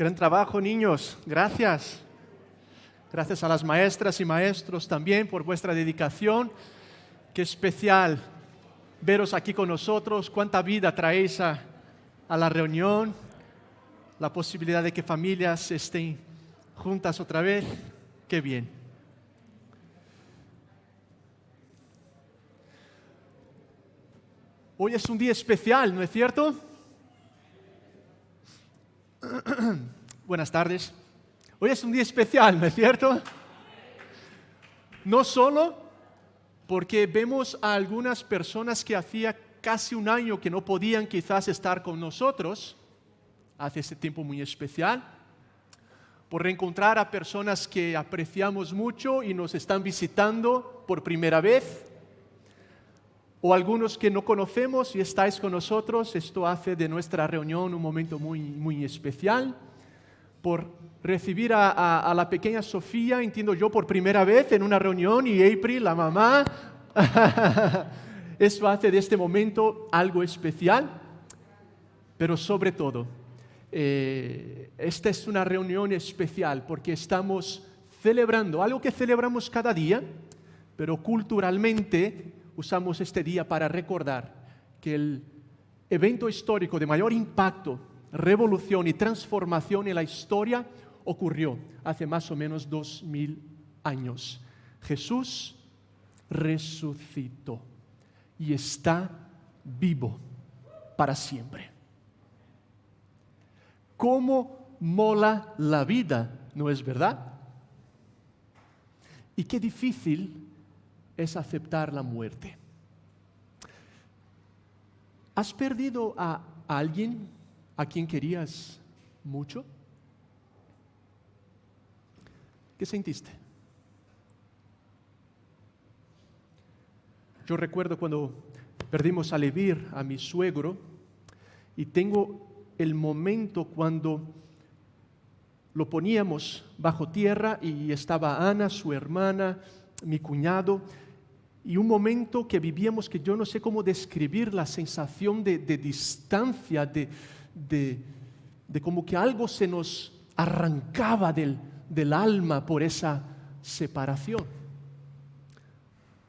Gran trabajo, niños. Gracias. Gracias a las maestras y maestros también por vuestra dedicación. Qué especial veros aquí con nosotros. Cuánta vida traéis a la reunión. La posibilidad de que familias estén juntas otra vez. Qué bien. Hoy es un día especial, ¿no es cierto? Buenas tardes. Hoy es un día especial, ¿no es cierto? No solo porque vemos a algunas personas que hacía casi un año que no podían quizás estar con nosotros, hace este tiempo muy especial, por reencontrar a personas que apreciamos mucho y nos están visitando por primera vez, o algunos que no conocemos y estáis con nosotros. Esto hace de nuestra reunión un momento muy especial. Por recibir a la pequeña Sofía, entiendo yo, por primera vez en una reunión, y April, la mamá. Esto hace de este momento algo especial, pero sobre todo, esta es una reunión especial porque estamos celebrando algo que celebramos cada día, pero culturalmente usamos este día para recordar que el evento histórico de mayor impacto, revolución y transformación en la historia ocurrió hace más o menos 2000 años. Jesús resucitó y está vivo para siempre. ¿Cómo mola la vida, no es verdad? Y qué difícil es aceptar la muerte. ¿Has perdido a alguien a quien querías mucho? ¿Qué sentiste? Yo recuerdo cuando perdimos a Levir, a mi suegro, y tengo el momento cuando lo poníamos bajo tierra y estaba Ana, su hermana, mi cuñado, y un momento que vivíamos que yo no sé cómo describir la sensación de distancia, de como que algo se nos arrancaba del alma por esa separación.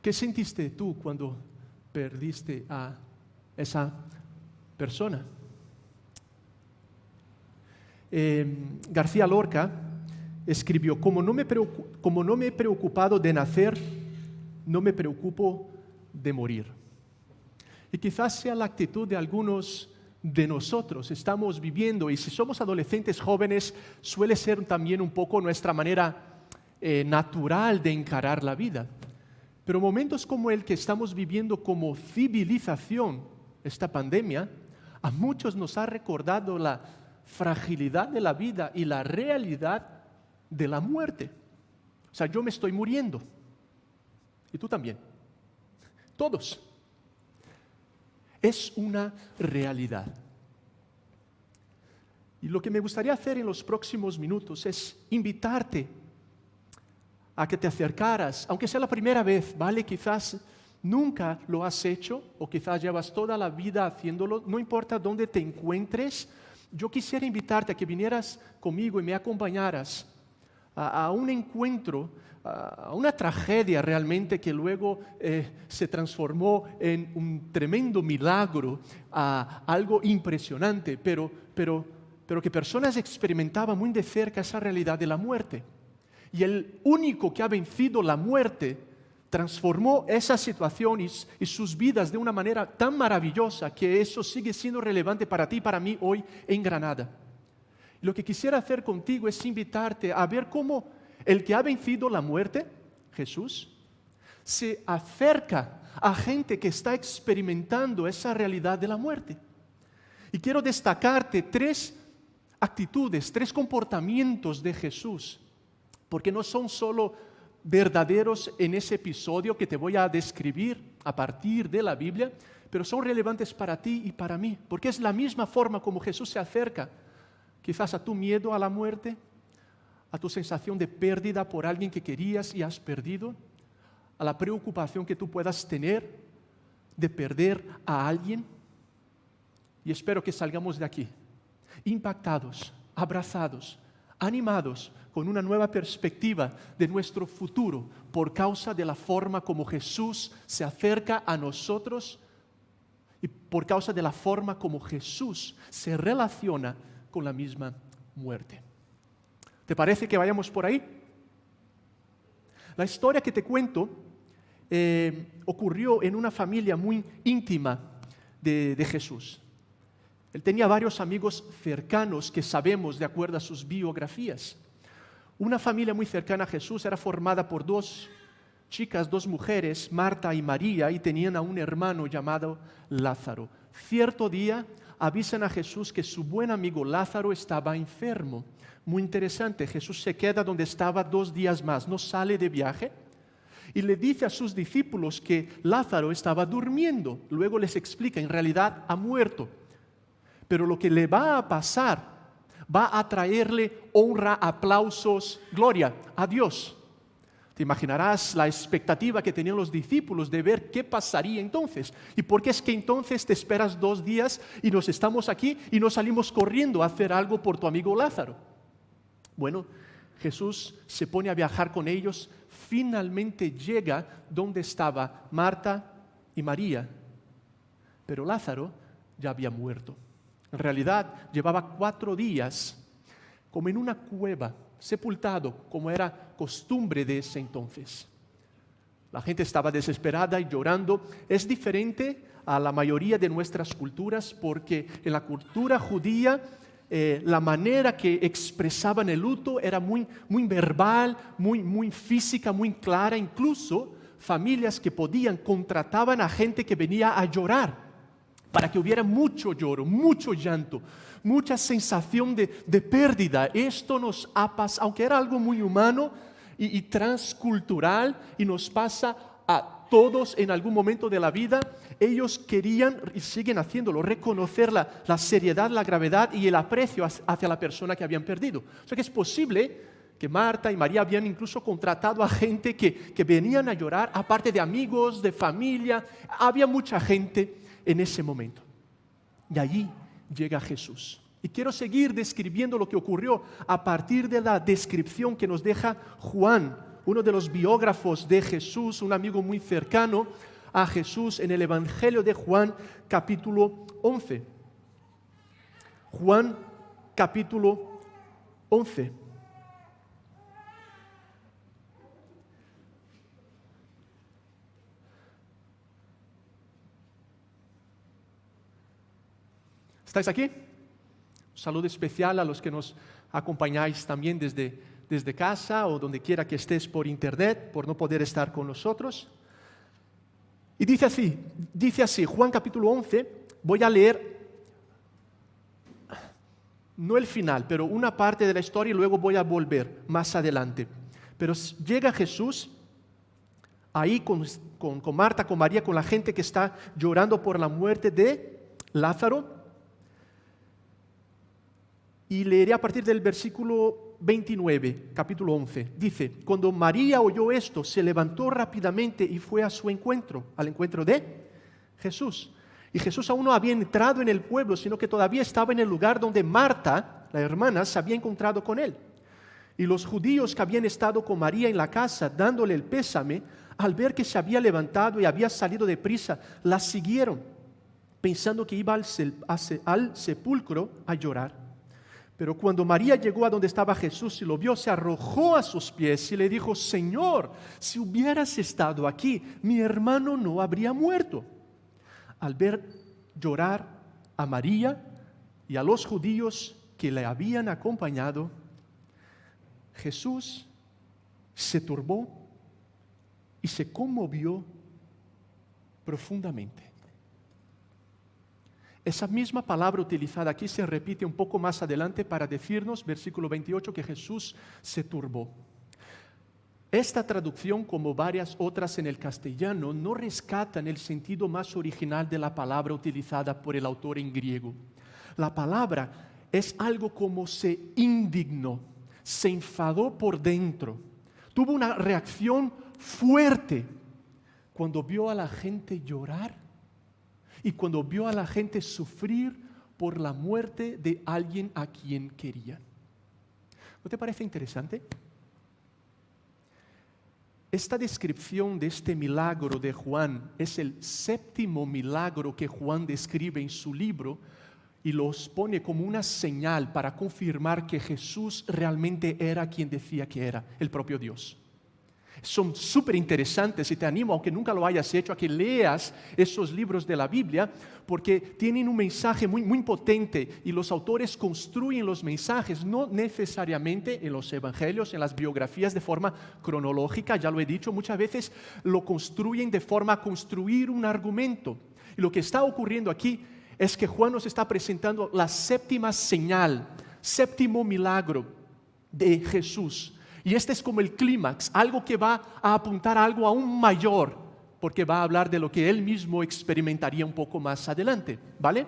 ¿Qué sentiste tú cuando perdiste a esa persona? García Lorca escribió: como no me he preocupado de nacer, no me preocupo de morir. Y quizás sea la actitud de algunos de nosotros. Estamos viviendo, y si somos adolescentes jóvenes, suele ser también un poco nuestra manera natural de encarar la vida. Pero momentos como el que estamos viviendo como civilización, esta pandemia, a muchos nos ha recordado la fragilidad de la vida y la realidad de la muerte. O sea, yo me estoy muriendo. Y tú también. Todos. Es una realidad. Y lo que me gustaría hacer en los próximos minutos es invitarte a que te acercaras, aunque sea la primera vez, ¿vale? Quizás nunca lo has hecho o quizás llevas toda la vida haciéndolo, no importa dónde te encuentres. Yo quisiera invitarte a que vinieras conmigo y me acompañaras a un encuentro, a una tragedia realmente que luego se transformó en un tremendo milagro, a algo impresionante, pero que personas experimentaban muy de cerca esa realidad de la muerte. Y el único que ha vencido la muerte transformó esa situación y sus vidas de una manera tan maravillosa que eso sigue siendo relevante para ti y para mí hoy en Granada. Lo que quisiera hacer contigo es invitarte a ver cómo el que ha vencido la muerte, Jesús, se acerca a gente que está experimentando esa realidad de la muerte. Y quiero destacarte 3 actitudes, 3 comportamientos de Jesús, porque no son solo verdaderos en ese episodio que te voy a describir a partir de la Biblia, pero son relevantes para ti y para mí, porque es la misma forma como Jesús se acerca quizás a tu miedo a la muerte, a tu sensación de pérdida por alguien que querías y has perdido, a la preocupación que tú puedas tener de perder a alguien. Y espero que salgamos de aquí impactados abrazados, animados, con una nueva perspectiva de nuestro futuro por causa de la forma como Jesús se acerca a nosotros y por causa de la forma como Jesús se relaciona con la misma muerte. ¿Te parece que vayamos por ahí? La historia que te cuento ocurrió en una familia muy íntima de Jesús. Él tenía varios amigos cercanos que sabemos de acuerdo a sus biografías. Una familia muy cercana a Jesús era formada por dos chicas, dos mujeres, Marta y María, y tenían a un hermano llamado Lázaro. Cierto día avisan a Jesús que su buen amigo Lázaro estaba enfermo. Muy interesante, Jesús se queda donde estaba 2 días más, no sale de viaje y le dice a sus discípulos que Lázaro estaba durmiendo. Luego les explica, en realidad ha muerto. Pero lo que le va a pasar va a traerle honra, aplausos, gloria a Dios. Te imaginarás la expectativa que tenían los discípulos de ver qué pasaría entonces. ¿Y por qué es que entonces te esperas 2 días y nos estamos aquí y no salimos corriendo a hacer algo por tu amigo Lázaro? Bueno, Jesús se pone a viajar con ellos, finalmente llega donde estaba Marta y María, pero Lázaro ya había muerto. En realidad llevaba 4 días como en una cueva, sepultado, como era costumbre de ese entonces. La gente estaba desesperada y llorando. Es diferente a la mayoría de nuestras culturas porque en la cultura judía la manera que expresaban el luto era muy verbal, muy física, muy clara. Incluso familias que podían contrataban a gente que venía a llorar para que hubiera mucho lloro, mucho llanto, mucha sensación de pérdida. Esto nos ha pasado, aunque era algo muy humano y transcultural, y nos pasa a todos en algún momento de la vida. Ellos querían, y siguen haciéndolo, reconocer la seriedad, la gravedad y el aprecio hacia la persona que habían perdido. O sea que es posible que Marta y María habían incluso contratado a gente que venían a llorar, aparte de amigos, de familia. Había mucha gente en ese momento. Y allí llega Jesús. Y quiero seguir describiendo lo que ocurrió a partir de la descripción que nos deja Juan, uno de los biógrafos de Jesús, un amigo muy cercano a Jesús, en el Evangelio de Juan, capítulo 11. Juan, capítulo 11. ¿Estáis aquí? Un saludo especial a los que nos acompañáis también desde casa o donde quiera que estés por internet, por no poder estar con nosotros. Y dice así, Juan capítulo 11, voy a leer, no el final, pero una parte de la historia y luego voy a volver más adelante. Pero llega Jesús ahí con Marta, con María, con la gente que está llorando por la muerte de Lázaro. Y leeré a partir del versículo 29, capítulo 11. Dice, cuando María oyó esto, se levantó rápidamente y fue a su encuentro, al encuentro de Jesús. Y Jesús aún no había entrado en el pueblo, sino que todavía estaba en el lugar donde Marta, la hermana, se había encontrado con él. Y los judíos que habían estado con María en la casa, dándole el pésame, al ver que se había levantado y había salido deprisa, la siguieron, pensando que iba al sepulcro a llorar. Pero cuando María llegó a donde estaba Jesús y lo vio, se arrojó a sus pies y le dijo, Señor, si hubieras estado aquí, mi hermano no habría muerto. Al ver llorar a María y a los judíos que le habían acompañado, Jesús se turbó y se conmovió profundamente. Esa misma palabra utilizada aquí se repite un poco más adelante para decirnos, versículo 28, que Jesús se turbó. Esta traducción, como varias otras en el castellano, no rescatan el sentido más original de la palabra utilizada por el autor en griego. La palabra es algo como se indignó, se enfadó por dentro, tuvo una reacción fuerte cuando vio a la gente llorar y cuando vio a la gente sufrir por la muerte de alguien a quien querían. ¿No te parece interesante? Esta descripción de este milagro de Juan es el 7º milagro que Juan describe en su libro y los pone como una señal para confirmar que Jesús realmente era quien decía que era, el propio Dios. Son súper interesantes y te animo, aunque nunca lo hayas hecho, a que leas esos libros de la Biblia, porque tienen un mensaje muy, muy potente y los autores construyen los mensajes, no necesariamente en los evangelios, en las biografías de forma cronológica, ya lo he dicho, muchas veces lo construyen de forma a construir un argumento. Y lo que está ocurriendo aquí es que Juan nos está presentando la 7ª señal, 7º milagro de Jesús. Y este es como el clímax, algo que va a apuntar a algo aún mayor, porque va a hablar de lo que él mismo experimentaría un poco más adelante, ¿vale?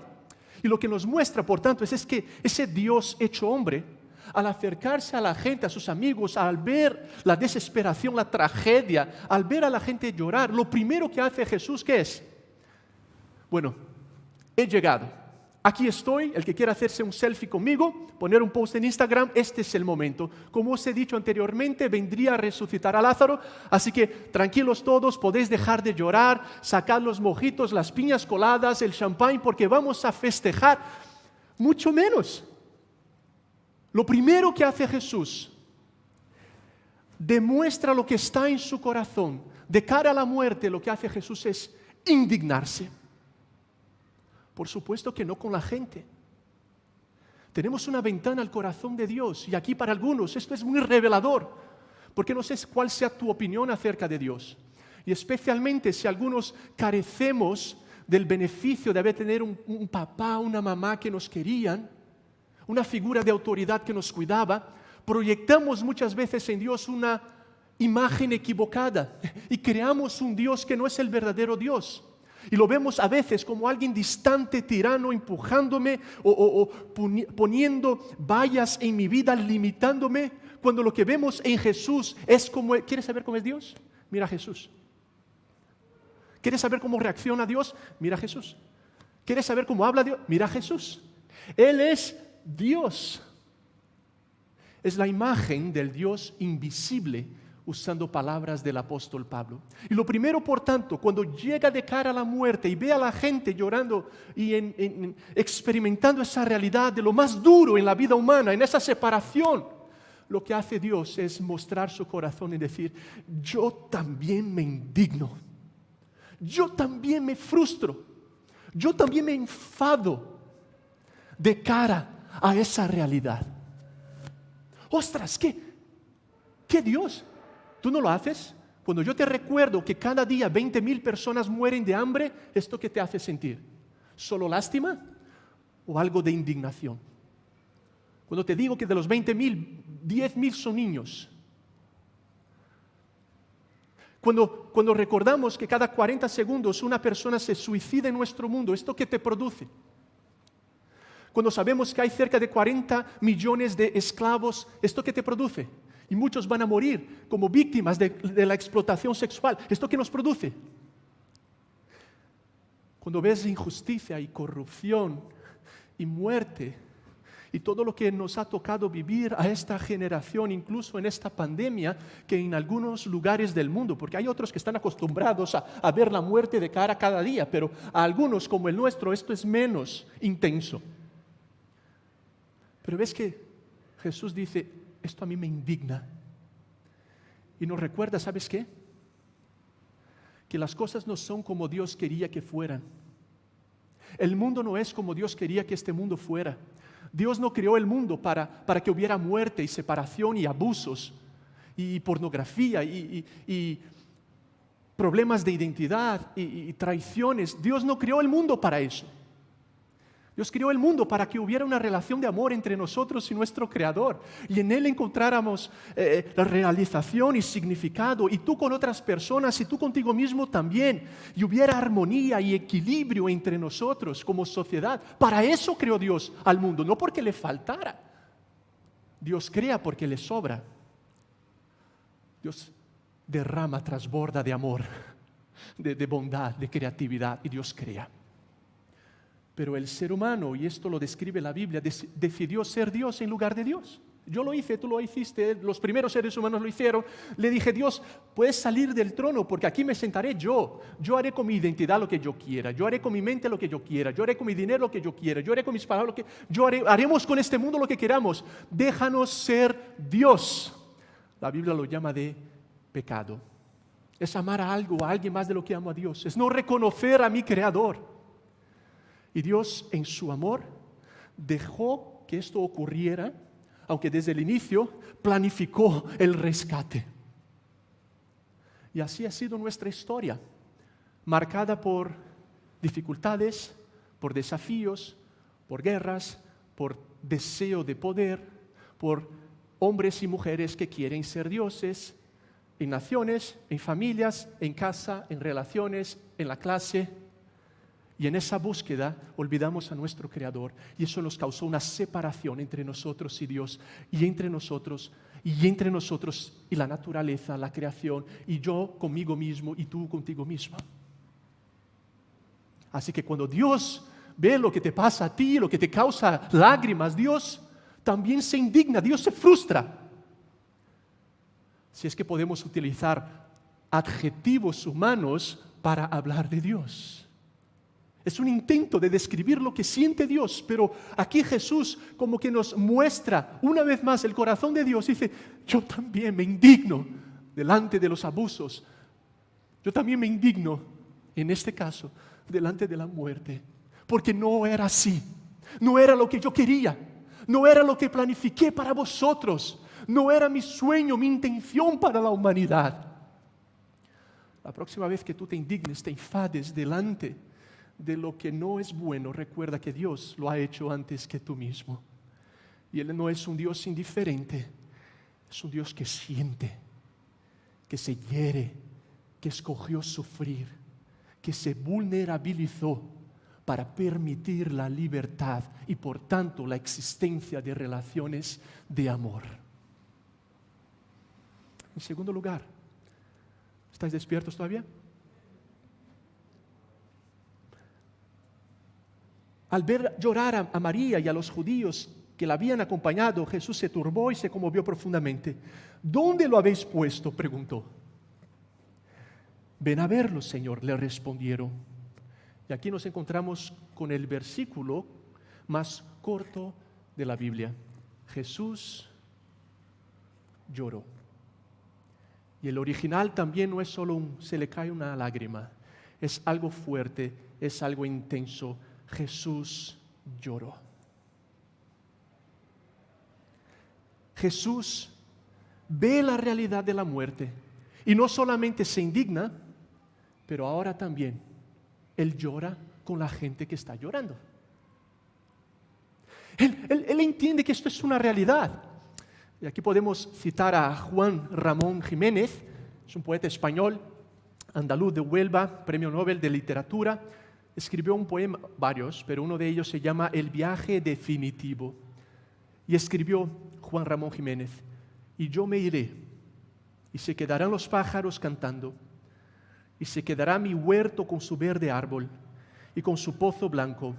Y lo que nos muestra, por tanto, es que ese Dios hecho hombre, al acercarse a la gente, a sus amigos, al ver la desesperación, la tragedia, al ver a la gente llorar, lo primero que hace Jesús, ¿qué es? Bueno, he llegado. Aquí estoy, el que quiera hacerse un selfie conmigo, poner un post en Instagram, este es el momento. Como os he dicho anteriormente, vendría a resucitar a Lázaro, así que tranquilos todos, podéis dejar de llorar, sacad los mojitos, las piñas coladas, el champán, porque vamos a festejar. Mucho menos. Lo primero que hace Jesús, demuestra lo que está en su corazón. De cara a la muerte, lo que hace Jesús es indignarse. Por supuesto que no con la gente. Tenemos una ventana al corazón de Dios y aquí para algunos esto es muy revelador, porque no sé cuál sea tu opinión acerca de Dios. Y especialmente si algunos carecemos del beneficio de haber tenido un papá, una mamá que nos querían, una figura de autoridad que nos cuidaba, proyectamos muchas veces en Dios una imagen equivocada y creamos un Dios que no es el verdadero Dios. Y lo vemos a veces como alguien distante, tirano, empujándome o poniendo vallas en mi vida, limitándome, cuando lo que vemos en Jesús es como... ¿Quieres saber cómo es Dios? Mira a Jesús. ¿Quieres saber cómo reacciona Dios? Mira a Jesús. ¿Quieres saber cómo habla Dios? Mira a Jesús. Él es Dios. Es la imagen del Dios invisible, usando palabras del apóstol Pablo. Y lo primero, por tanto, cuando llega de cara a la muerte y ve a la gente llorando y experimentando esa realidad de lo más duro en la vida humana, en esa separación, lo que hace Dios es mostrar su corazón y decir, yo también me indigno, yo también me frustro, yo también me enfado de cara a esa realidad. ¡Ostras! ¿Qué Dios? ¿Tú no lo haces? Cuando yo te recuerdo que cada día 20,000 personas mueren de hambre, ¿esto qué te hace sentir? ¿Solo lástima o algo de indignación? Cuando te digo que de los 20,000, 10,000 son niños. Cuando recordamos que cada 40 segundos una persona se suicida en nuestro mundo, ¿esto qué te produce? Cuando sabemos que hay cerca de 40 millones de esclavos, ¿esto qué te produce? Y muchos van a morir como víctimas de la explotación sexual. ¿Esto qué nos produce? Cuando ves injusticia y corrupción y muerte y todo lo que nos ha tocado vivir a esta generación, incluso en esta pandemia, que en algunos lugares del mundo, porque hay otros que están acostumbrados a ver la muerte de cara cada día, pero a algunos como el nuestro esto es menos intenso. Pero ves que Jesús dice, esto a mí me indigna. Y nos recuerda, ¿sabes qué? Que las cosas no son como Dios quería que fueran. El mundo no es como Dios quería que este mundo fuera. Dios no creó el mundo para que hubiera muerte y separación y abusos y pornografía y problemas de identidad y traiciones. Dios no creó el mundo para eso. Dios creó el mundo para que hubiera una relación de amor entre nosotros y nuestro Creador. Y en Él encontráramos la realización y significado. Y tú con otras personas y tú contigo mismo también. Y hubiera armonía y equilibrio entre nosotros como sociedad. Para eso creó Dios al mundo, no porque le faltara. Dios crea porque le sobra. Dios derrama, transborda de amor, de bondad, de creatividad. Y Dios crea. Pero el ser humano, y esto lo describe la Biblia, decidió ser Dios en lugar de Dios. Yo lo hice, tú lo hiciste, los primeros seres humanos lo hicieron. Le dije, Dios, puedes salir del trono porque aquí me sentaré yo. Yo haré con mi identidad lo que yo quiera. Yo haré con mi mente lo que yo quiera. Yo haré con mi dinero lo que yo quiera. Yo haré con mis palabras lo que... haremos con este mundo lo que queramos. Déjanos ser Dios. La Biblia lo llama de pecado. Es amar a algo, a alguien más de lo que amo a Dios. Es no reconocer a mi Creador. Y Dios, en su amor, dejó que esto ocurriera, aunque desde el inicio planificó el rescate. Y así ha sido nuestra historia, marcada por dificultades, por desafíos, por guerras, por deseo de poder, por hombres y mujeres que quieren ser dioses, en naciones, en familias, en casa, en relaciones, en la clase. Y en esa búsqueda olvidamos a nuestro Creador y eso nos causó una separación entre nosotros y Dios y entre nosotros y la naturaleza, la creación y yo conmigo mismo y tú contigo mismo. Así que cuando Dios ve lo que te pasa a ti, lo que te causa lágrimas, Dios también se indigna, Dios se frustra. Si es que podemos utilizar adjetivos humanos para hablar de Dios. Es un intento de describir lo que siente Dios, pero aquí Jesús como que nos muestra una vez más el corazón de Dios. Dice, yo también me indigno delante de los abusos. Yo también me indigno, en este caso, delante de la muerte. Porque no era así. No era lo que yo quería. No era lo que planifiqué para vosotros. No era mi sueño, mi intención para la humanidad. La próxima vez que tú te indignes, te enfades delante de lo que no es bueno, recuerda que Dios lo ha hecho antes que tú mismo. Y Él no es un Dios indiferente, es un Dios que siente, que se hiere, que escogió sufrir, que se vulnerabilizó para permitir la libertad y por tanto la existencia de relaciones de amor. En segundo lugar, ¿estáis despiertos todavía? Al ver llorar a María y a los judíos que la habían acompañado, Jesús se turbó y se conmovió profundamente. ¿Dónde lo habéis puesto?, preguntó. Ven a verlo, Señor, le respondieron. Y aquí nos encontramos con el versículo más corto de la Biblia. Jesús lloró. Y el original también no es solo se le cae una lágrima, es algo fuerte, es algo intenso. Jesús lloró. Jesús ve la realidad de la muerte y no solamente se indigna, pero ahora también Él llora con la gente que está llorando. Él entiende que esto es una realidad. Y aquí podemos citar a Juan Ramón Jiménez, es un poeta español, andaluz de Huelva, premio Nobel de Literatura. Escribió un poema, varios, pero uno de ellos se llama El viaje definitivo. Y escribió Juan Ramón Jiménez, y yo me iré, y se quedarán los pájaros cantando, y se quedará mi huerto con su verde árbol, y con su pozo blanco.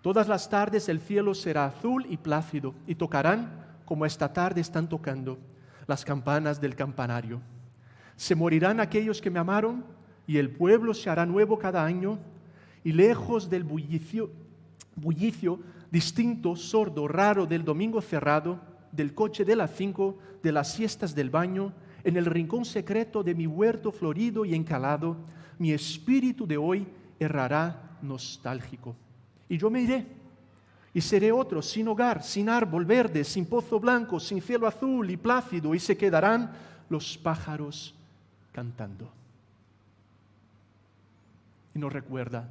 Todas las tardes el cielo será azul y plácido, y tocarán, como esta tarde están tocando, las campanas del campanario. Se morirán aquellos que me amaron, y el pueblo se hará nuevo cada año, y lejos del bullicio distinto, sordo, raro del domingo cerrado, del coche de las 5, de las siestas del baño, en el rincón secreto de mi huerto florido y encalado, mi espíritu de hoy errará nostálgico. Y yo me iré, y seré otro, sin hogar, sin árbol verde, sin pozo blanco, sin cielo azul y plácido, y se quedarán los pájaros cantando. Y nos recuerda,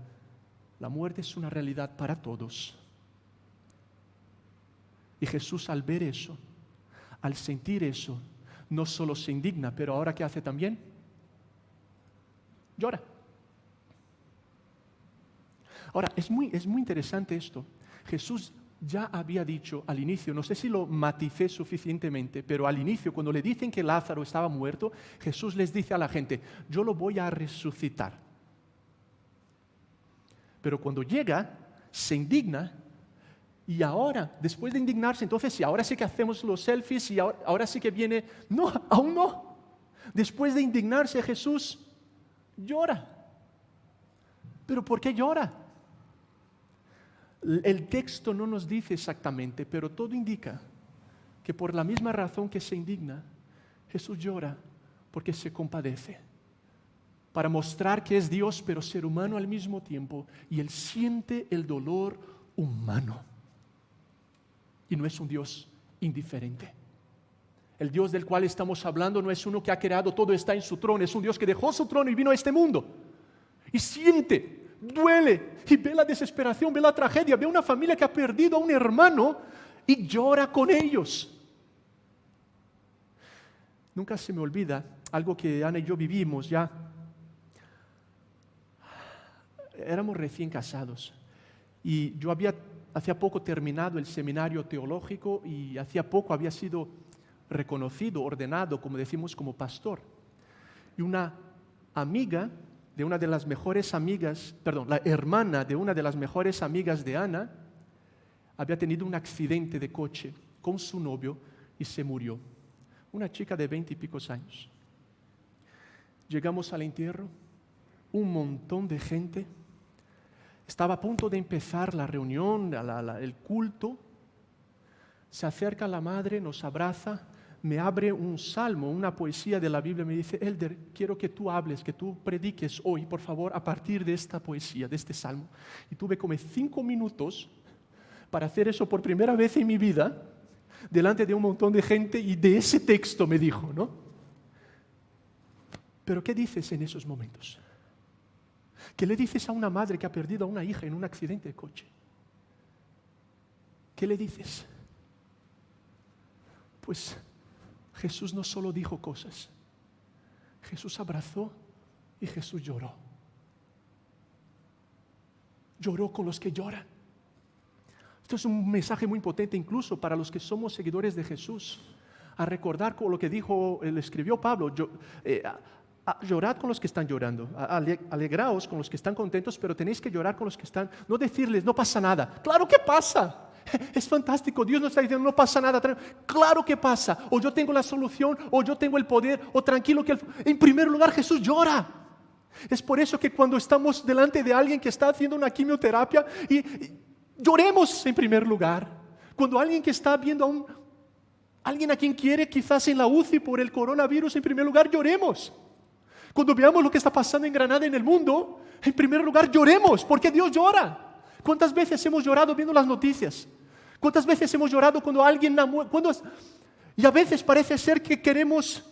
la muerte es una realidad para todos. Y Jesús, al ver eso, al sentir eso, no solo se indigna, pero ahora ¿qué hace también? Llora. Ahora, es muy interesante esto. Jesús ya había dicho al inicio, no sé si lo maticé suficientemente, pero al inicio, cuando le dicen que Lázaro estaba muerto, Jesús les dice a la gente, yo lo voy a resucitar. Pero cuando llega, se indigna y ahora, después de indignarse, entonces sí, ahora sí que hacemos los selfies y ahora sí que viene, no, aún no. Después de indignarse Jesús llora. ¿Pero por qué llora? El texto no nos dice exactamente, pero todo indica que por la misma razón que se indigna, Jesús llora porque se compadece, para mostrar que es Dios pero ser humano al mismo tiempo, y Él siente el dolor humano. Y no es un Dios indiferente. El Dios del cual estamos hablando no es uno que ha creado todo, está en su trono, es un Dios que dejó su trono y vino a este mundo. Y siente, duele, y ve la desesperación, ve la tragedia, ve una familia que ha perdido a un hermano y llora con ellos. Nunca se me olvida algo que Ana y yo vivimos ya. Éramos recién casados y yo hacía poco terminado el seminario teológico y hacía poco había sido reconocido, ordenado, como decimos, como pastor. Y una amiga de una de las mejores amigas, la hermana de una de las mejores amigas de Ana, había tenido un accidente de coche con su novio y se murió. Una chica de 20 y picos años. Llegamos al entierro, un montón de gente. Estaba a punto de empezar la reunión, el culto. Se acerca la madre, nos abraza, me abre un salmo, una poesía de la Biblia, me dice: Elder, quiero que tú hables, que tú prediques hoy, por favor, a partir de esta poesía, de este salmo. Y tuve como 5 minutos para hacer eso por primera vez en mi vida, delante de un montón de gente, y de ese texto me dijo, ¿no? Pero ¿qué dices en esos momentos? ¿Qué le dices a una madre que ha perdido a una hija en un accidente de coche? ¿Qué le dices? Pues Jesús no solo dijo cosas, Jesús abrazó y Jesús lloró. Lloró con los que lloran. Esto es un mensaje muy potente incluso para los que somos seguidores de Jesús, a recordar con lo que dijo, le escribió Pablo, llorad con los que están llorando, alegraos con los que están contentos, pero tenéis que llorar con los que están, no decirles no pasa nada. Claro que pasa. Es fantástico, Dios nos está diciendo no pasa nada, claro que pasa, o yo tengo la solución, o yo tengo el poder, o tranquilo que en primer lugar Jesús llora. Es por eso que cuando estamos delante de alguien que está haciendo una quimioterapia y lloremos en primer lugar. Cuando alguien que está viendo alguien a quien quiere quizás en la UCI por el coronavirus, en primer lugar lloremos. Cuando veamos lo que está pasando en Granada, en el mundo, en primer lugar lloremos, porque Dios llora. ¿Cuántas veces hemos llorado viendo las noticias? ¿Cuántas veces hemos llorado cuando alguien ha muerto? Y a veces parece ser que queremos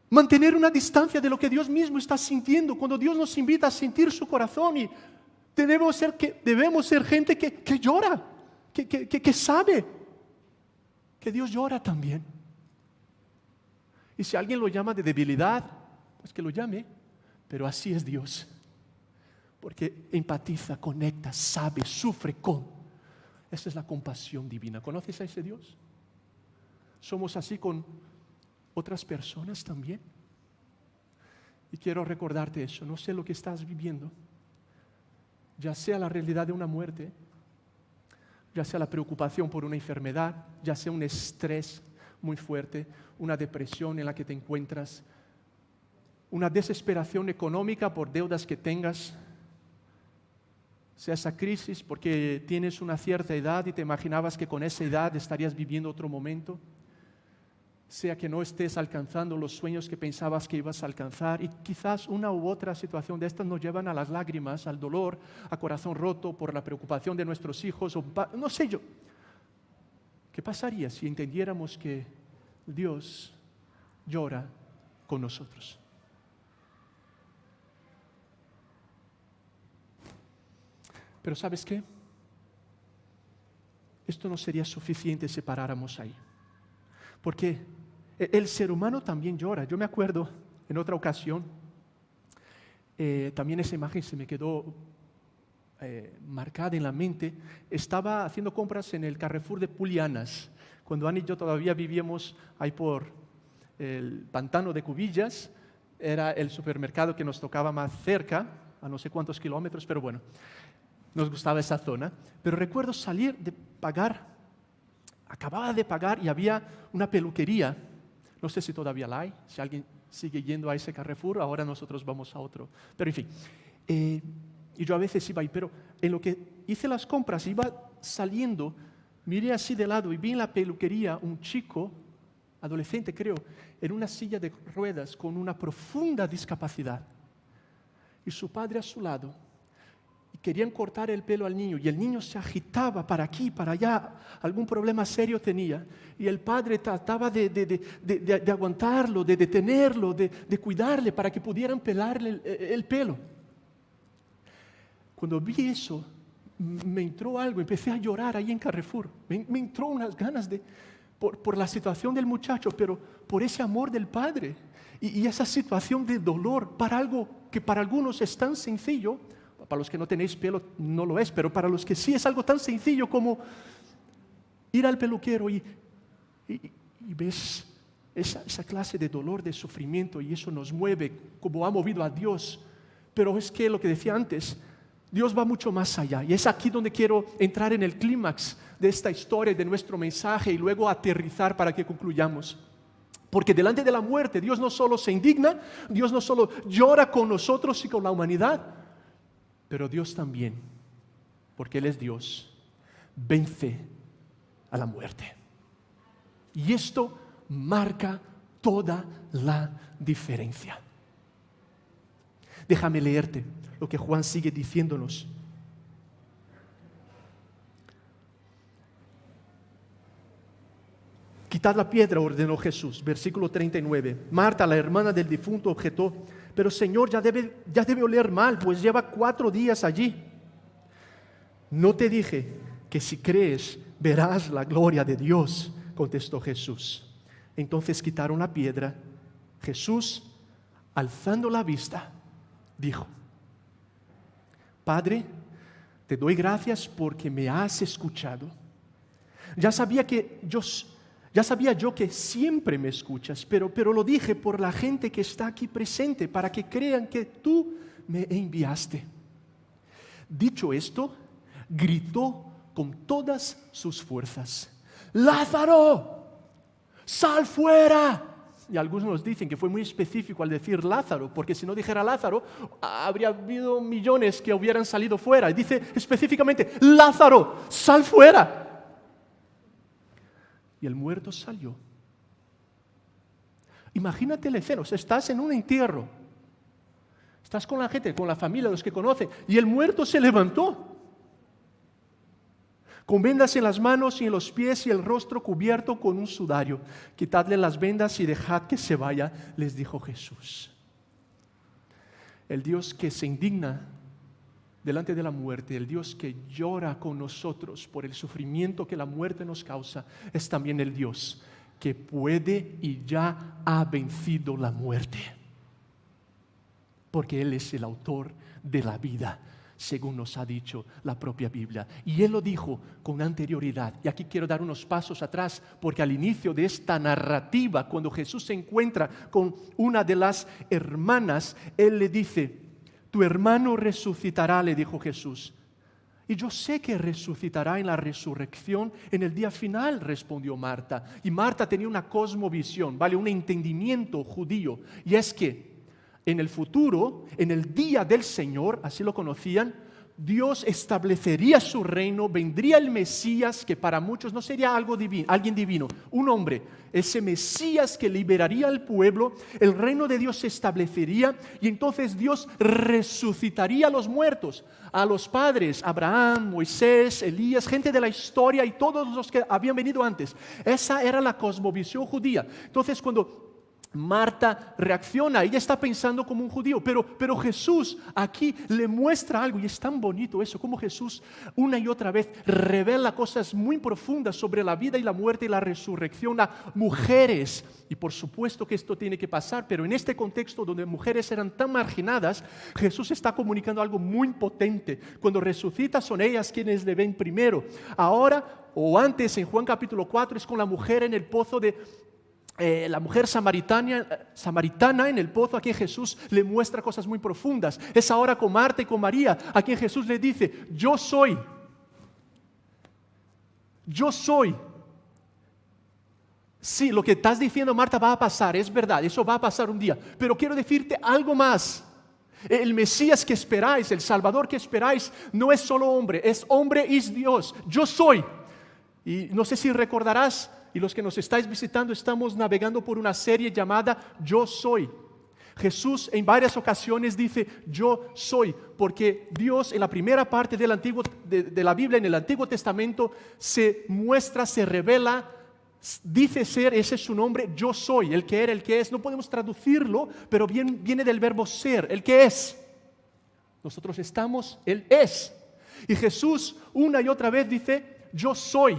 mantener una distancia de lo que Dios mismo está sintiendo, cuando Dios nos invita a sentir su corazón, y debemos ser gente que llora, que sabe que Dios llora también. Y si alguien lo llama de debilidad, pues que lo llame, pero así es Dios. Porque empatiza, conecta, sabe, sufre con. Esa es la compasión divina. ¿Conoces a ese Dios? ¿Somos así con otras personas también? Y quiero recordarte eso. No sé lo que estás viviendo, ya sea la realidad de una muerte, ya sea la preocupación por una enfermedad, ya sea un estrés muy fuerte, una depresión en la que te encuentras, una desesperación económica por deudas que tengas, sea esa crisis porque tienes una cierta edad y te imaginabas que con esa edad estarías viviendo otro momento, sea que no estés alcanzando los sueños que pensabas que ibas a alcanzar, y quizás una u otra situación de estas nos llevan a las lágrimas, al dolor, a corazón roto por la preocupación de nuestros hijos, no sé yo. ¿Qué pasaría si entendiéramos que Dios llora con nosotros? Pero ¿sabes qué? Esto no sería suficiente si paráramos ahí. Porque el ser humano también llora. Yo me acuerdo en otra ocasión, también esa imagen se me quedó marcada en la mente. Estaba haciendo compras en el Carrefour de Pulianas, cuando Ana y yo todavía vivíamos ahí por el pantano de Cubillas. Era el supermercado que nos tocaba más cerca, a no sé cuántos kilómetros, pero bueno. nos gustaba esa zona, pero recuerdo salir de pagar, acababa de pagar y había una peluquería, no sé si todavía la hay, si alguien sigue yendo a ese Carrefour, ahora nosotros vamos a otro, pero en fin, y yo a veces iba ahí, pero en lo que hice las compras, iba saliendo, miré así de lado y vi en la peluquería un chico, adolescente creo, en una silla de ruedas con una profunda discapacidad, y su padre a su lado. Querían cortar el pelo al niño y el niño se agitaba para aquí, para allá, algún problema serio tenía y el padre trataba de aguantarlo, de detenerlo, de cuidarle para que pudieran pelarle el pelo. Cuando vi eso, me entró algo, empecé a llorar ahí en Carrefour, me entró unas ganas por la situación del muchacho, pero por ese amor del padre y esa situación de dolor para algo que para algunos es tan sencillo. Para los que no tenéis pelo no lo es, pero para los que sí es algo tan sencillo como ir al peluquero y ves esa clase de dolor, de sufrimiento, y eso nos mueve como ha movido a Dios. Pero es que lo que decía antes, Dios va mucho más allá, y es aquí donde quiero entrar en el clímax de esta historia, de nuestro mensaje, y luego aterrizar para que concluyamos. Porque delante de la muerte Dios no solo se indigna, Dios no solo llora con nosotros y con la humanidad, pero Dios también, porque Él es Dios, vence a la muerte. Y esto marca toda la diferencia. Déjame leerte lo que Juan sigue diciéndonos. Quitad la piedra, ordenó Jesús. Versículo 39. Marta, la hermana del difunto, objetó: pero Señor, ya debe oler mal, pues lleva 4 días allí. No te dije que si crees verás la gloria de Dios, contestó Jesús. Entonces quitaron la piedra. Jesús, alzando la vista, dijo: Padre, te doy gracias porque me has escuchado. Ya sabía yo que siempre me escuchas, pero lo dije por la gente que está aquí presente, para que crean que tú me enviaste. Dicho esto, gritó con todas sus fuerzas: ¡Lázaro, sal fuera! Y algunos nos dicen que fue muy específico al decir Lázaro, porque si no dijera Lázaro, habría habido millones que hubieran salido fuera. Y dice específicamente: Lázaro, sal fuera. Y el muerto salió. Imagínate la escena, o sea, estás en un entierro, estás con la gente, con la familia, los que conocen, y el muerto se levantó, con vendas en las manos y en los pies y el rostro cubierto con un sudario. Quitadle las vendas y dejad que se vaya, les dijo Jesús. El Dios que se indigna delante de la muerte, el Dios que llora con nosotros por el sufrimiento que la muerte nos causa, es también el Dios que puede y ya ha vencido la muerte. Porque Él es el autor de la vida, según nos ha dicho la propia Biblia. Y Él lo dijo con anterioridad. Y aquí quiero dar unos pasos atrás, porque al inicio de esta narrativa, cuando Jesús se encuentra con una de las hermanas, Él le dice: tu hermano resucitará, le dijo Jesús. Y yo sé que resucitará en la resurrección en el día final, respondió Marta. Y Marta tenía una cosmovisión, ¿vale? Un entendimiento judío. Y es que en el futuro, en el día del Señor, así lo conocían, Dios establecería su reino, vendría el Mesías, que para muchos no sería alguien divino, un hombre, ese Mesías que liberaría al pueblo, el reino de Dios se establecería y entonces Dios resucitaría a los muertos, a los padres, Abraham, Moisés, Elías, gente de la historia y todos los que habían venido antes. Esa era la cosmovisión judía. Entonces cuando Marta reacciona, ella está pensando como un judío, pero Jesús aquí le muestra algo, y es tan bonito eso, como Jesús una y otra vez revela cosas muy profundas sobre la vida y la muerte y la resurrección a mujeres. Y por supuesto que esto tiene que pasar, pero en este contexto donde mujeres eran tan marginadas, Jesús está comunicando algo muy potente. Cuando resucita son ellas quienes le ven primero. Ahora o antes, en Juan capítulo 4, es con la mujer en el pozo de la mujer samaritana en el pozo, a quien Jesús le muestra cosas muy profundas. Es ahora con Marta y con María, a quien Jesús le dice, yo soy. Yo soy. Sí, lo que estás diciendo, Marta, va a pasar, es verdad, eso va a pasar un día. Pero quiero decirte algo más. El Mesías que esperáis, el Salvador que esperáis, no es solo hombre, es hombre y es Dios. Yo soy. Y no sé si recordarás, y los que nos estáis visitando, estamos navegando por una serie llamada Yo Soy. Jesús en varias ocasiones dice yo soy, porque Dios en la primera parte de la Biblia, en el Antiguo Testamento, se muestra, se revela, dice ser, ese es su nombre, yo soy, el que era, el que es. No podemos traducirlo, pero viene del verbo ser, el que es. Nosotros estamos, Él es. Y Jesús una y otra vez dice yo soy.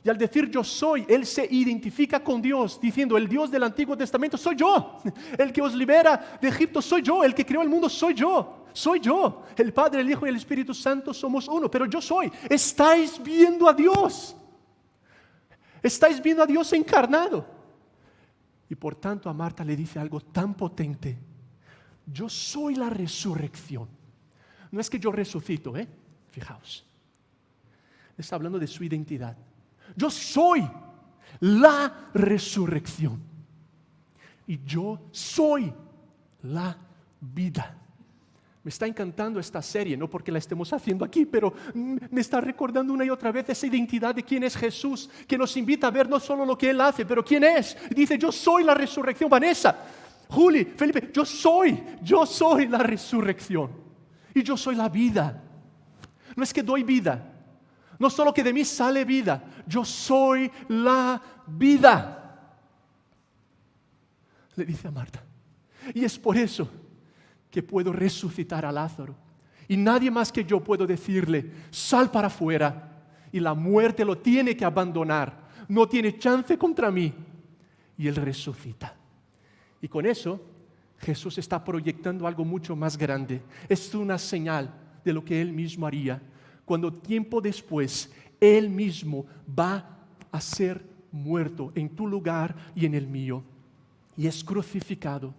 Y al decir yo soy, Él se identifica con Dios, diciendo el Dios del Antiguo Testamento soy yo. El que os libera de Egipto soy yo. El que creó el mundo soy yo. Soy yo. El Padre, el Hijo y el Espíritu Santo somos uno. Pero yo soy. Estáis viendo a Dios. Estáis viendo a Dios encarnado. Y por tanto a Marta le dice algo tan potente. Yo soy la resurrección. No es que yo resucito, fijaos. Está hablando de su identidad. Yo soy la resurrección. Y yo soy la vida. Me está encantando esta serie, no porque la estemos haciendo aquí, pero me está recordando una y otra vez esa identidad de quién es Jesús, que nos invita a ver no solo lo que Él hace, pero quién es. Y dice, yo soy la resurrección. Vanessa, Juli, Felipe, yo soy la resurrección. Y yo soy la vida. No es que doy vida. No solo que de mí sale vida, yo soy la vida. Le dice a Marta. Y es por eso que puedo resucitar a Lázaro. Y nadie más que yo puedo decirle, sal para afuera. Y la muerte lo tiene que abandonar. No tiene chance contra mí. Y Él resucita. Y con eso, Jesús está proyectando algo mucho más grande. Es una señal de lo que Él mismo haría. Cuando tiempo después Él mismo va a ser muerto en tu lugar y en el mío. Y es crucificado,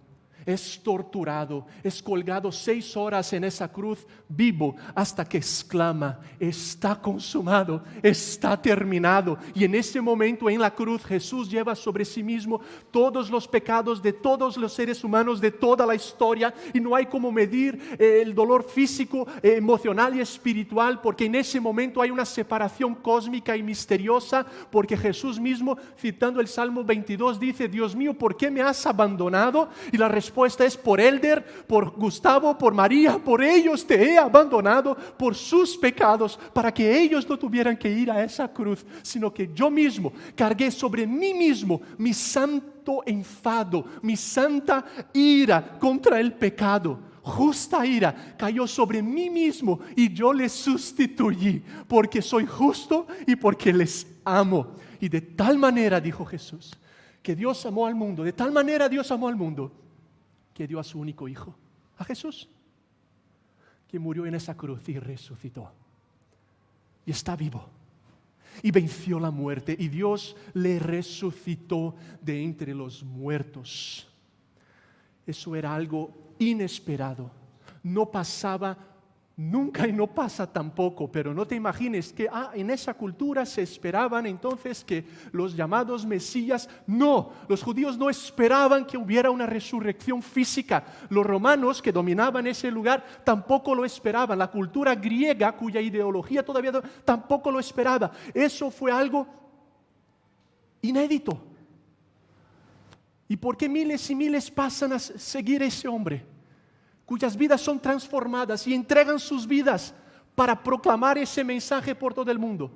es torturado, es colgado 6 horas en esa cruz vivo hasta que exclama, está consumado, está terminado. Y en ese momento en la cruz Jesús lleva sobre sí mismo todos los pecados de todos los seres humanos de toda la historia, y no hay como medir el dolor físico, emocional y espiritual, porque en ese momento hay una separación cósmica y misteriosa, porque Jesús mismo, citando el Salmo 22, dice, Dios mío, ¿por qué me has abandonado? Y la respuesta es por Elder, por Gustavo, por María, por ellos te he abandonado por sus pecados, para que ellos no tuvieran que ir a esa cruz, sino que yo mismo cargué sobre mí mismo mi santo enfado, mi santa ira contra el pecado. Justa ira cayó sobre mí mismo y yo les sustituí, porque soy justo y porque les amo. Y de tal manera, dijo Jesús, que Dios amó al mundo, de tal manera Dios amó al mundo, que dio a su único hijo, a Jesús, que murió en esa cruz y resucitó. Y está vivo. Y venció la muerte. Y Dios le resucitó de entre los muertos. Eso era algo inesperado. No pasaba nunca y no pasa tampoco, pero no te imagines que en esa cultura se esperaban entonces que los llamados Mesías, no, los judíos no esperaban que hubiera una resurrección física. Los romanos que dominaban ese lugar tampoco lo esperaban. La cultura griega, cuya ideología todavía tampoco lo esperaba. Eso fue algo inédito. ¿Y por qué miles y miles pasan a seguir a ese hombre? Cuyas vidas son transformadas y entregan sus vidas para proclamar ese mensaje por todo el mundo,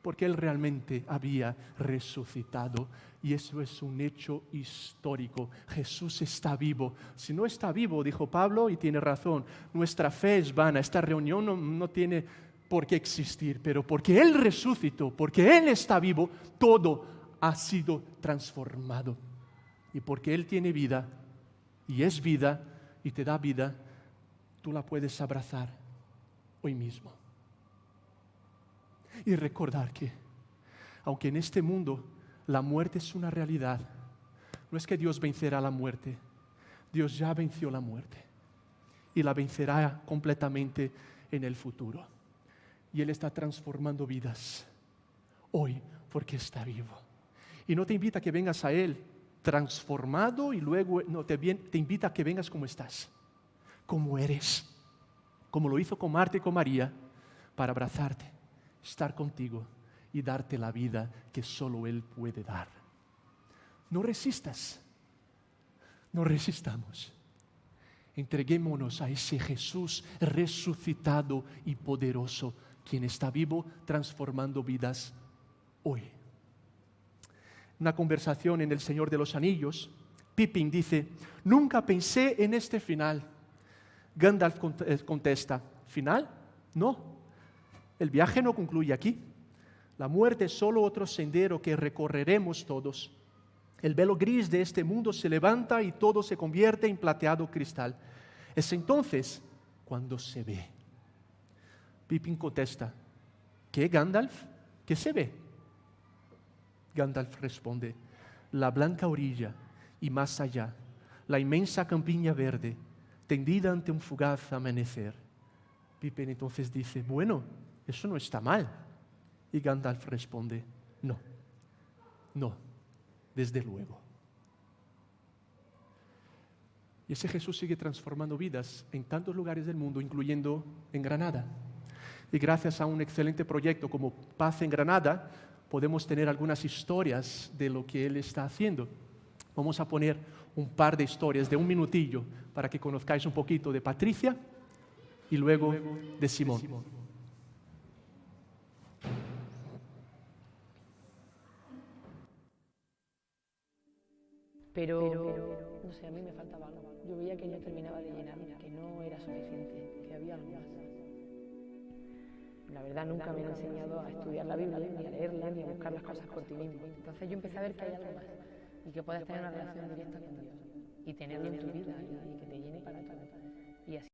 porque Él realmente había resucitado. Y eso es un hecho histórico. Jesús está vivo. Si no está vivo, dijo Pablo, y tiene razón, nuestra fe es vana. Esta reunión no tiene por qué existir, pero porque Él resucitó, porque Él está vivo, todo ha sido transformado. Y porque Él tiene vida y es vida y te da vida, tú la puedes abrazar hoy mismo. Y recordar que, aunque en este mundo la muerte es una realidad, no es que Dios vencerá la muerte. Dios ya venció la muerte y la vencerá completamente en el futuro. Y Él está transformando vidas hoy porque está vivo. Y no te invita a que vengas a Él transformado y luego no, te invita a que vengas como estás, como eres, como lo hizo con Marta y con María, para abrazarte, estar contigo y darte la vida que solo Él puede dar. No resistas, no resistamos. Entreguémonos a ese Jesús resucitado y poderoso, quien está vivo transformando vidas hoy. Una conversación en El Señor de los Anillos, Pippin dice: nunca pensé en este final. Gandalf contesta: ¿final? No, el viaje no concluye aquí. La muerte es solo otro sendero que recorreremos todos. El velo gris de este mundo se levanta y todo se convierte en plateado cristal. Es entonces cuando se ve. Pippin contesta: ¿qué, Gandalf? ¿Qué se ve? Gandalf responde: la blanca orilla y más allá, la inmensa campiña verde, tendida ante un fugaz amanecer. Pippin entonces dice: bueno, eso no está mal. Y Gandalf responde: no, desde luego. Y ese Jesús sigue transformando vidas en tantos lugares del mundo, incluyendo en Granada. Y gracias a un excelente proyecto como Paz en Granada, podemos tener algunas historias de lo que Él está haciendo. Vamos a poner un par de historias de un minutillo para que conozcáis un poquito de Patricia y luego de Simón. Pero, no sé, a mí me faltaba algo. Yo veía que no terminaba de llenarme, que no era suficiente, que había algo más. La verdad, nunca me han enseñado a estudiar la Biblia, ni a leerla, ni a buscar las cosas por ti mismo. Entonces yo empecé a ver que hay algo más y que puedes tener una relación directa con Dios y tenerlo en tu vida y que te llene para todo. Y así.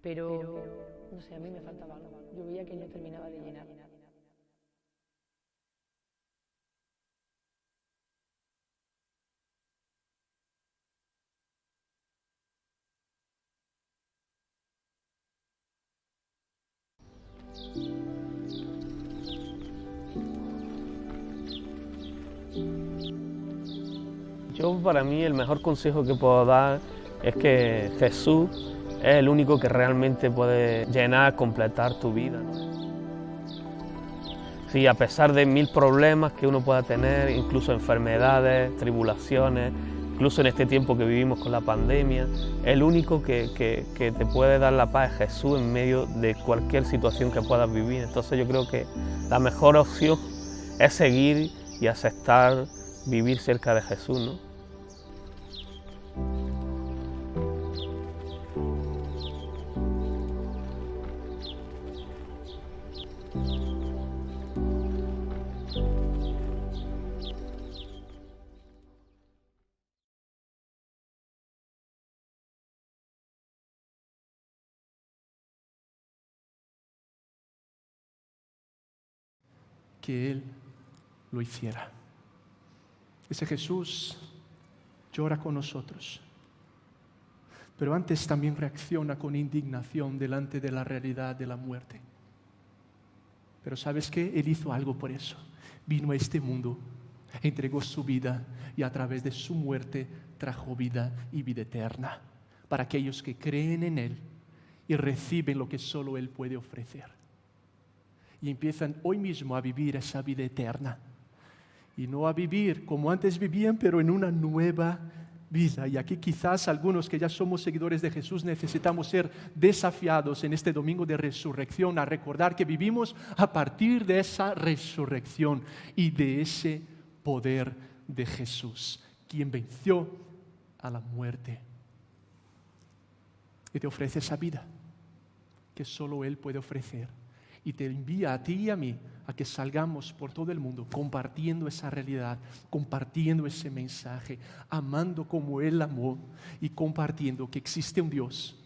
Pero, no sé, a mí me faltaba algo. Yo veía que no terminaba de llenarme. Yo, para mí, el mejor consejo que puedo dar es que Jesús es el único que realmente puede llenar, completar tu vida, ¿no? Sí, a pesar de 1000 problemas que uno pueda tener, incluso enfermedades, tribulaciones, incluso en este tiempo que vivimos con la pandemia, el único que te puede dar la paz es Jesús en medio de cualquier situación que puedas vivir. Entonces yo creo que la mejor opción es seguir y aceptar vivir cerca de Jesús, ¿no? Que Él lo hiciera. Ese Jesús llora con nosotros. pero antes también reacciona con indignación delante de la realidad de la muerte. Pero ¿sabes qué? Él hizo algo por eso. Vino a este mundo, entregó su vida y a través de su muerte trajo vida y vida eterna para aquellos que creen en Él y reciben lo que solo Él puede ofrecer. Y empiezan hoy mismo a vivir esa vida eterna. Y no a vivir como antes vivían, pero en una nueva vida. Y aquí quizás algunos que ya somos seguidores de Jesús necesitamos ser desafiados en este domingo de resurrección a recordar que vivimos a partir de esa resurrección y de ese poder de Jesús, quien venció a la muerte. Y te ofrece esa vida que solo Él puede ofrecer. Y te envía a ti y a mí a que salgamos por todo el mundo compartiendo esa realidad, compartiendo ese mensaje, amando como Él amó y compartiendo que existe un Dios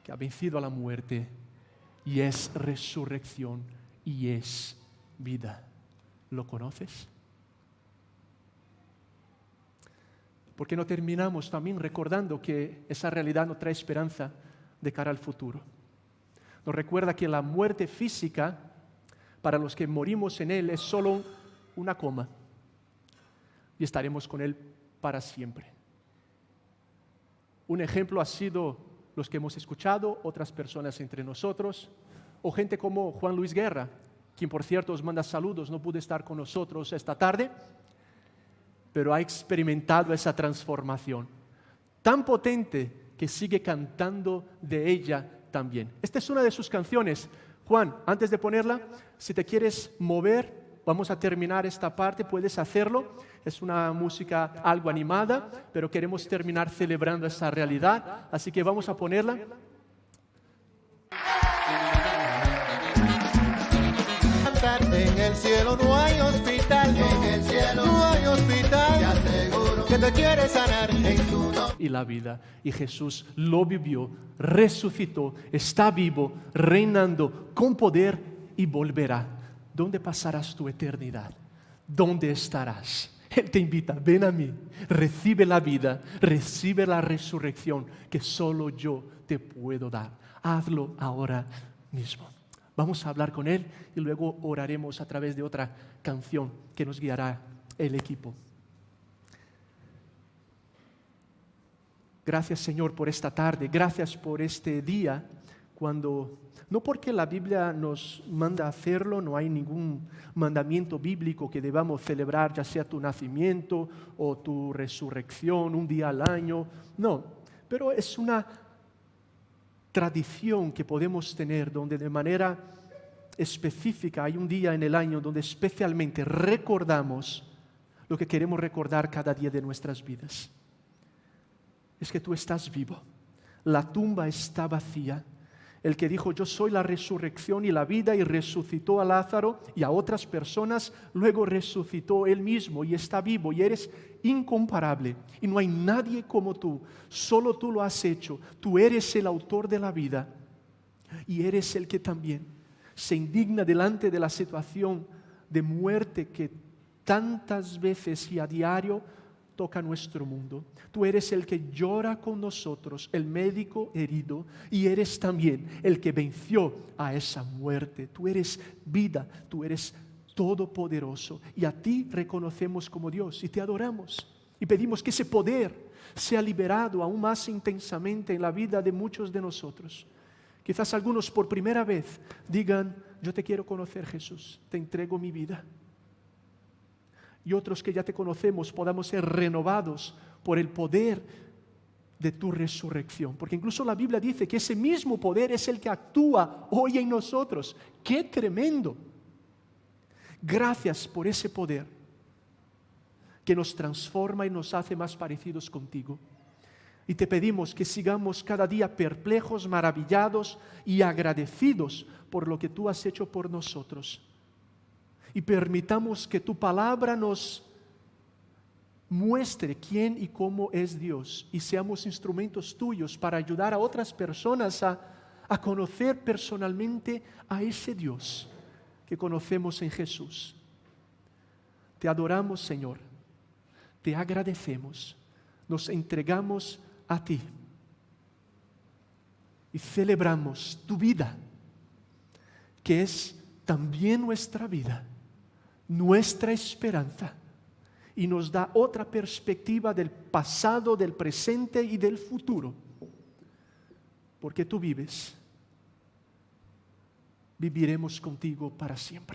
que ha vencido a la muerte y es resurrección y es vida. ¿Lo conoces? ¿Por qué no terminamos también recordando que esa realidad nos trae esperanza de cara al futuro? Nos recuerda que la muerte física, para los que morimos en Él, es solo una coma. Y estaremos con Él para siempre. Un ejemplo ha sido los que hemos escuchado, otras personas entre nosotros, o gente como Juan Luis Guerra, quien por cierto os manda saludos, no pudo estar con nosotros esta tarde, pero ha experimentado esa transformación tan potente que sigue cantando de ella también. Esta es una de sus canciones. Juan, antes de ponerla, si te quieres mover, vamos a terminar esta parte, puedes hacerlo. Es una música algo animada, pero queremos terminar celebrando esa realidad, así que vamos a ponerla. En el cielo no hay hospital, en el cielo no hay hospital, te aseguro que te quiere sanar en su nombre. Y la vida, y Jesús lo vivió, resucitó, está vivo, reinando con poder y volverá. ¿Dónde pasarás tu eternidad? ¿Dónde estarás? Él te invita, ven a mí, recibe la vida, recibe la resurrección que solo yo te puedo dar. Hazlo ahora mismo. Vamos a hablar con Él y luego oraremos a través de otra canción que nos guiará el equipo. Gracias, Señor, por esta tarde. Gracias por este día, cuando, no porque la Biblia nos manda a hacerlo, no hay ningún mandamiento bíblico que debamos celebrar, ya sea tu nacimiento o tu resurrección, un día al año. No, pero es una tradición que podemos tener donde de manera específica hay un día en el año donde especialmente recordamos lo que queremos recordar cada día de nuestras vidas. Es que tú estás vivo, la tumba está vacía. El que dijo yo soy la resurrección y la vida y resucitó a Lázaro y a otras personas, luego resucitó Él mismo y está vivo y eres incomparable y no hay nadie como tú, solo tú lo has hecho, tú eres el autor de la vida y eres el que también se indigna delante de la situación de muerte que tantas veces y a diario toca nuestro mundo. Tú eres el que llora con nosotros, el médico herido, y eres también el que venció a esa muerte. Tú eres vida, tú eres todopoderoso, y a ti reconocemos como Dios y te adoramos. Y pedimos que ese poder sea liberado aún más intensamente en la vida de muchos de nosotros. Quizás algunos por primera vez digan, yo te quiero conocer, Jesús, te entrego mi vida. Y otros que ya te conocemos podamos ser renovados por el poder de tu resurrección. Porque incluso la Biblia dice que ese mismo poder es el que actúa hoy en nosotros. ¡Qué tremendo! Gracias por ese poder que nos transforma y nos hace más parecidos contigo. Y te pedimos que sigamos cada día perplejos, maravillados y agradecidos por lo que tú has hecho por nosotros. Y permitamos que tu palabra nos muestre quién y cómo es Dios y seamos instrumentos tuyos para ayudar a otras personas a conocer personalmente a ese Dios que conocemos en Jesús. Te adoramos, Señor, te agradecemos, nos entregamos a ti y celebramos tu vida, que es también nuestra vida, nuestra esperanza, y nos da otra perspectiva del pasado, del presente y del futuro. Porque tú vives, viviremos contigo para siempre.